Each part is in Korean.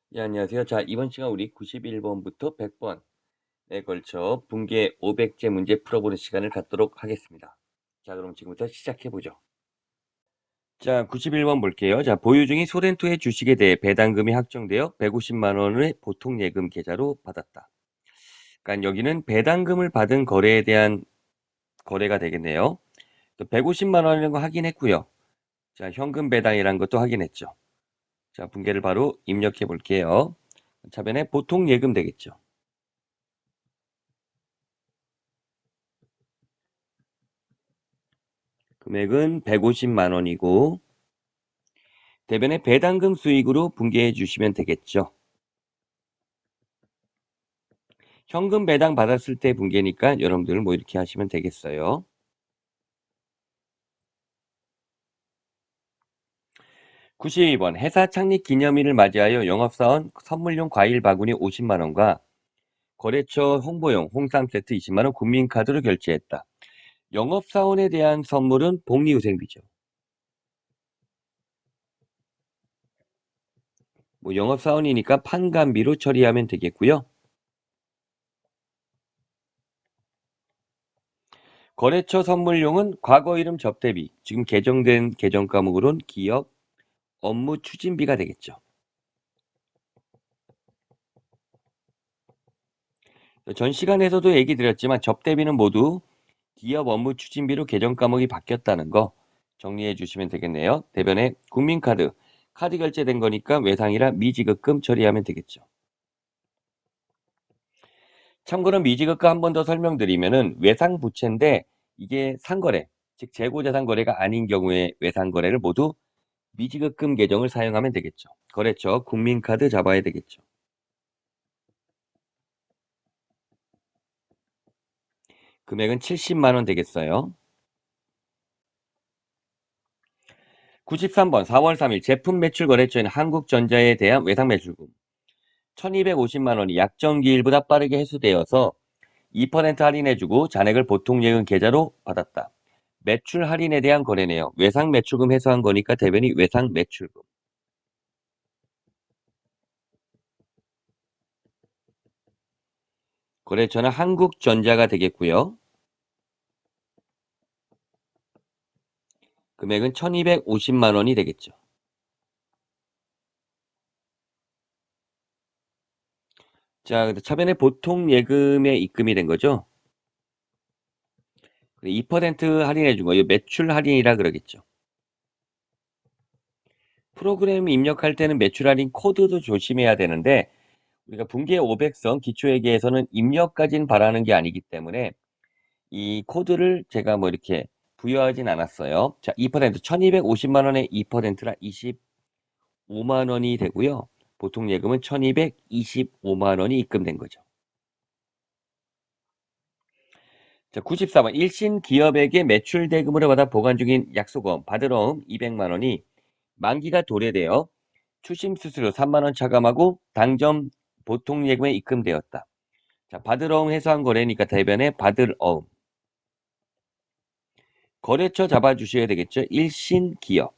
네, 안녕하세요. 자, 이번 시간 우리 91번부터 100번에 걸쳐 분계 500제 문제 풀어보는 시간을 갖도록 하겠습니다. 자, 그럼 지금부터 시작해 보죠. 자, 91번 볼게요. 자, 보유 중인 소렌토의 주식에 대해 배당금이 확정되어 150만 원의 보통 예금 계좌로 받았다. 그러니까 여기는 배당금을 받은 거래에 대한 거래가 되겠네요. 또 150만 원이라는 거 확인했고요. 자, 현금 배당이라는 것도 확인했죠. 자, 분계를 바로 입력해 볼게요. 차변에 보통 예금 되겠죠. 금액은 150만 원이고 대변에 배당금 수익으로 분개해 주시면 되겠죠. 현금 배당 받았을 때 분개니까 여러분들 뭐 이렇게 하시면 되겠어요. 92번 회사 창립 기념일을 맞이하여 영업사원 선물용 과일 바구니 50만 원과 거래처 홍보용 홍삼 세트 20만 원 국민카드로 결제했다. 영업사원에 대한 선물은 복리후생비죠. 뭐 영업사원이니까 판관비로 처리하면 되겠고요. 거래처 선물용은 과거 이름 접대비, 지금 개정된 계정 과목으로는 기업 업무 추진비가 되겠죠. 전 시간에서도 얘기 드렸지만 접대비는 모두 기업 업무 추진비로 계정 과목이 바뀌었다는 거 정리해 주시면 되겠네요. 대변에 국민카드, 카드 결제된 거니까 외상이라 미지급금 처리하면 되겠죠. 참고로 미지급금 한 번 더 설명드리면은 외상 부채인데 이게 상거래, 즉 재고자산 거래가 아닌 경우에 외상 거래를 모두 미지급금 계정을 사용하면 되겠죠. 거래처 국민카드 잡아야 되겠죠. 금액은 70만 원 되겠어요. 93번 4월 3일 제품 매출 거래처인 한국전자에 대한 외상 매출금 1250만 원이 약정기일보다 빠르게 회수되어서 2% 할인해주고 잔액을 보통 예금 계좌로 받았다. 매출 할인에 대한 거래네요. 외상 매출금 회수한 거니까 대변이 외상 매출금. 거래처는 한국전자가 되겠고요. 금액은 1250만 원이 되겠죠. 자, 차변에 보통 예금에 입금이 된 거죠. 2% 할인해 준 거, 이 매출 할인이라 그러겠죠. 프로그램 입력할 때는 매출 할인 코드도 조심해야 되는데 우리가 분기 500선 기초회계에서는 입력까지는 바라는 게 아니기 때문에 이 코드를 제가 뭐 이렇게 부여하진 않았어요. 자, 2% 1250만 원에 2%라 25만 원이 되고요. 보통 예금은 1225만 원이 입금된 거죠. 자, 94번 일신 기업에게 매출 대금으로 받아 보관 중인 약속금 받으러움 200만 원이 만기가 도래되어 추심 수수료 3만 원 차감하고 당점 보통 예금에 입금되었다. 자, 받으러움 해소한 거래니까 대변에 받을어음. 거래처 잡아주셔야 되겠죠. 일신 기업.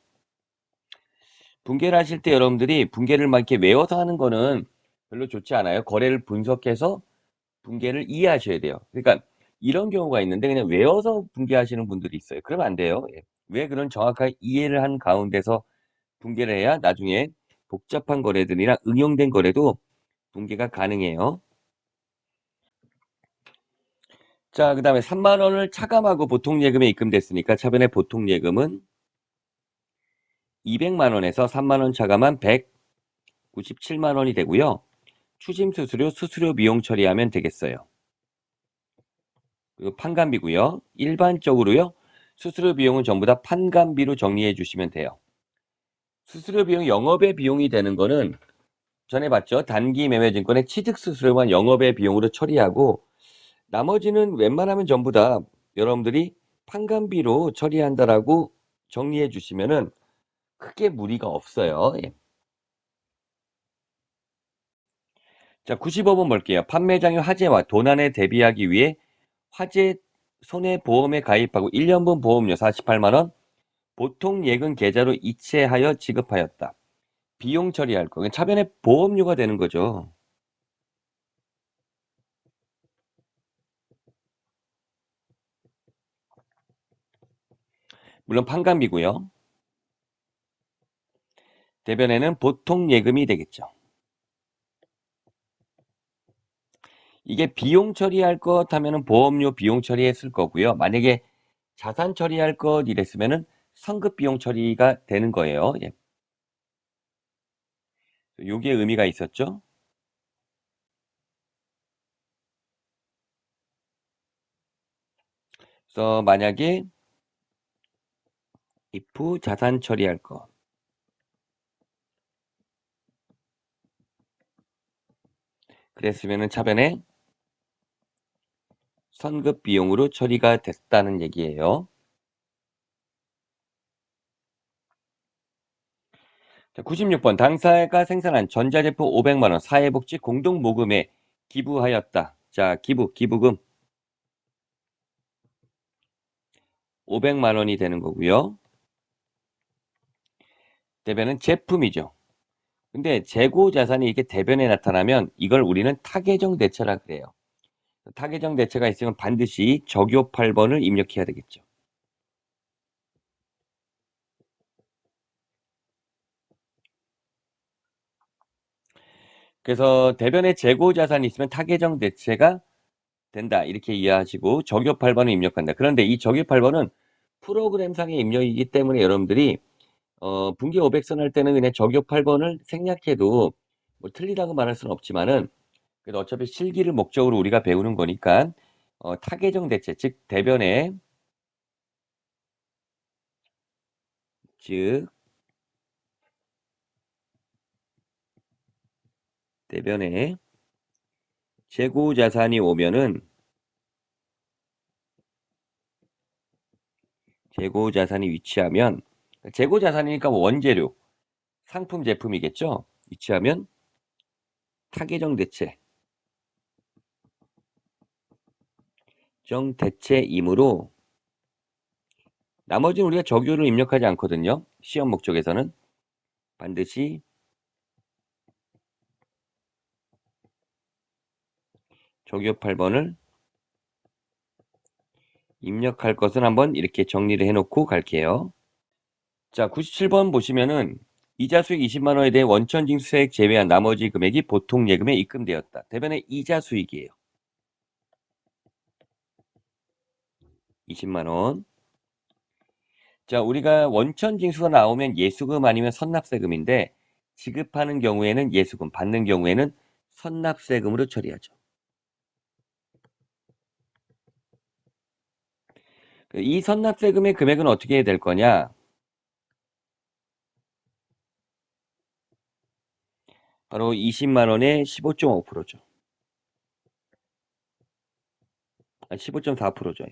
분개를 하실 때 여러분들이 분개를 막 이렇게 외워서 하는 거는 별로 좋지 않아요. 거래를 분석해서 분개를 이해하셔야 돼요. 그러니까 이런 경우가 있는데 그냥 외워서 분개하시는 분들이 있어요. 그러면 안 돼요. 예. 왜 그런 정확하게 이해를 한 가운데서 분개를 해야 나중에 복잡한 거래들이나 응용된 거래도 분개가 가능해요. 자, 그 다음에 3만 원을 차감하고 보통 예금에 입금됐으니까 차변의 보통 예금은 200만 원에서 3만 원 차감한 197만 원이 되고요. 추심 수수료, 수수료 비용 처리하면 되겠어요. 그리고 판관비고요. 일반적으로요. 수수료 비용은 전부 다 판관비로 정리해 주시면 돼요. 수수료 비용 영업의 비용이 되는 거는 전에 봤죠. 단기 매매 증권의 취득 수수료만 영업의 비용으로 처리하고 나머지는 웬만하면 전부 다 여러분들이 판관비로 처리한다라고 정리해 주시면은 크게 무리가 없어요. 예. 자, 95번 볼게요. 판매장의 화재와 도난에 대비하기 위해 화재 손해보험에 가입하고 1년분 보험료 48만 원, 보통 예금 계좌로 이체하여 지급하였다. 비용 처리할 거. 차변에 보험료가 되는 거죠. 물론 판관비고요. 대변에는 보통 예금이 되겠죠. 이게 비용 처리할 것 하면은 보험료 비용 처리했을 거고요. 만약에 자산 처리할 것 이랬으면은 선급 비용 처리가 되는 거예요. 예. 요게 의미가 있었죠. 그래서 만약에 if 자산 처리할 것 그랬으면은 차변에 선급 비용으로 처리가 됐다는 얘기예요. 자, 96번 당사가 생산한 전자제품 500만 원 사회복지 공동모금에 기부하였다. 자, 기부금 500만 원이 되는 거고요. 대변은 제품이죠. 근데 재고 자산이 이렇게 대변에 나타나면 이걸 우리는 타계정 대체라 그래요. 타계정 대체가 있으면 반드시 적요 8번을 입력해야 되겠죠. 그래서 대변에 재고 자산이 있으면 타계정 대체가 된다. 이렇게 이해하시고 적요 8번을 입력한다. 그런데 이 적요 8번은 프로그램상의 입력이기 때문에 여러분들이 분기 500선 할 때는 그냥 적요 8번을 생략해도 뭐 틀리다고 말할 수는 없지만은 그래도 어차피 실기를 목적으로 우리가 배우는 거니까 타계정 대체 즉 즉 대변에 재고 자산이 오면은 재고 자산이 위치하면 재고 자산이니까 원재료 상품 제품이겠죠. 위치하면 타계정 대체 정 대체이므로 나머지는 우리가 적요를 입력하지 않거든요. 시험 목적에서는 반드시 적요 8번을 입력할 것은 한번 이렇게 정리를 해놓고 갈게요. 자, 97번 보시면은 이자 수익 20만 원에 대해 원천징수세액 제외한 나머지 금액이 보통 예금에 입금되었다. 대변의 이자 수익이에요. 20만 원. 자, 우리가 원천징수가 나오면 예수금 아니면 선납세금인데 지급하는 경우에는 예수금, 받는 경우에는 선납세금으로 처리하죠. 이 선납세금의 금액은 어떻게 될 거냐? 바로 20만 원에 15.5%죠. 15.4%죠.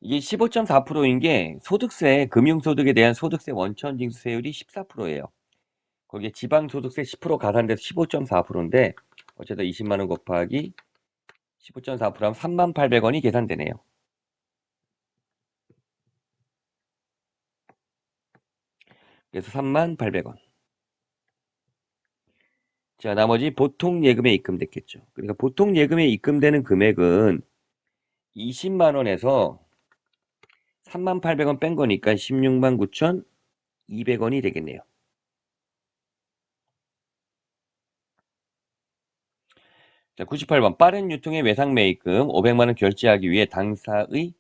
이게 15.4%인 게 소득세, 금융소득에 대한 소득세 원천징수세율이 14%예요. 거기에 지방소득세 10% 가산돼서 15.4%인데 어쨌든 20만 원 곱하기 15.4%하면 38,000원이 계산되네요. 그래서 38,000원. 자, 나머지 보통 예금에 입금됐겠죠. 그러니까 보통 예금에 입금되는 금액은 20만 원에서 38,000원 뺀 거니까 16만 9,200원이 되겠네요. 자, 98번 빠른 유통의 외상 매입금 500만 원 결제하기 위해 당사의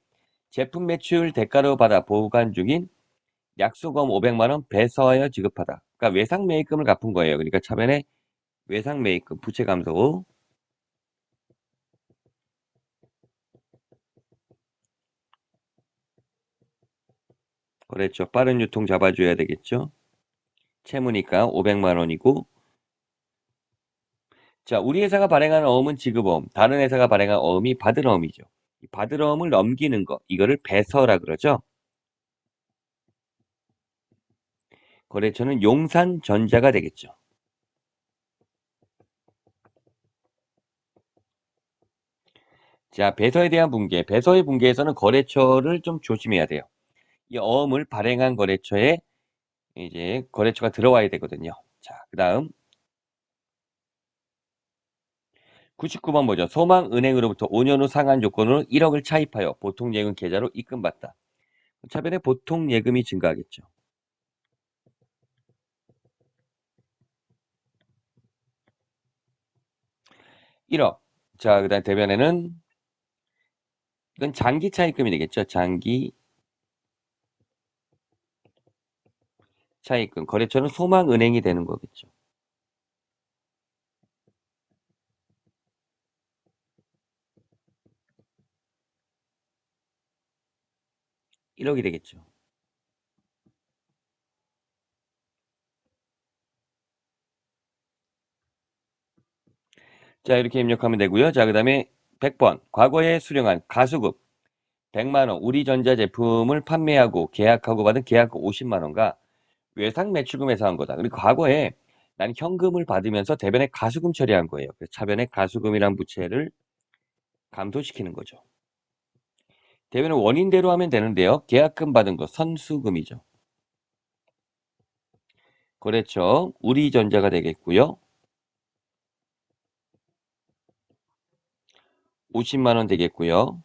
제품 매출 대가로 받아 보관 중인 약수금 500만 원 배서하여 지급하다. 그러니까 외상 매입금을 갚은 거예요. 그러니까 차변에 외상 매입금 부채 감소 그랬죠. 빠른 유통 잡아줘야 되겠죠. 채무니까 500만 원이고 자, 우리 회사가 발행하는 어음은 지급어음, 다른 회사가 발행한 어음이 받을 어음이죠. 이 받을 어음을 넘기는 거, 이거를 배서라 그러죠. 거래처는 용산전자가 되겠죠. 자, 배서에 대한 붕괴. 배서의 붕괴에서는 거래처를 좀 조심해야 돼요. 이 어음을 발행한 거래처에 이제 거래처가 들어와야 되거든요. 자, 그다음 99번 뭐죠? 소망은행으로부터 5년 후 상한 조건으로 1억을 차입하여 보통 예금 계좌로 입금받다. 차변에 보통 예금이 증가하겠죠. 1억. 자, 그다음 대변에는 이건 장기 차입금이 되겠죠. 장기 차입금. 거래처는 소망은행이 되는 거겠죠. 1억이 되겠죠. 자, 이렇게 입력하면 되고요. 자, 그다음에 100번. 과거에 수령한 가수금 100만 원, 우리전자 제품을 판매하고 계약하고 받은 계약금 50만 원과 외상 매출금 회사한 거다. 그리고 과거에 난 현금을 받으면서 대변에 가수금 처리한 거예요. 그래서 차변에 가수금이란 부채를 감소시키는 거죠. 대변은 원인대로 하면 되는데요. 계약금 받은 거 선수금이죠. 거래처 우리전자가 되겠고요. 50만 원 되겠고요.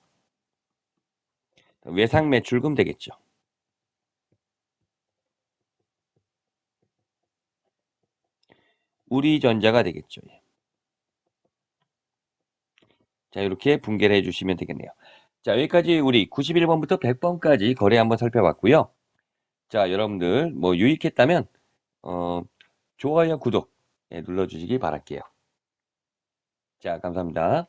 외상 매출금 되겠죠. 우리전자가 되겠죠. 예. 자, 이렇게 분개를 해주시면 되겠네요. 자, 여기까지 우리 91번부터 100번까지 거래 한번 살펴봤고요. 자, 여러분들 뭐 유익했다면 좋아요, 구독 눌러주시기 바랄게요. 자, 감사합니다.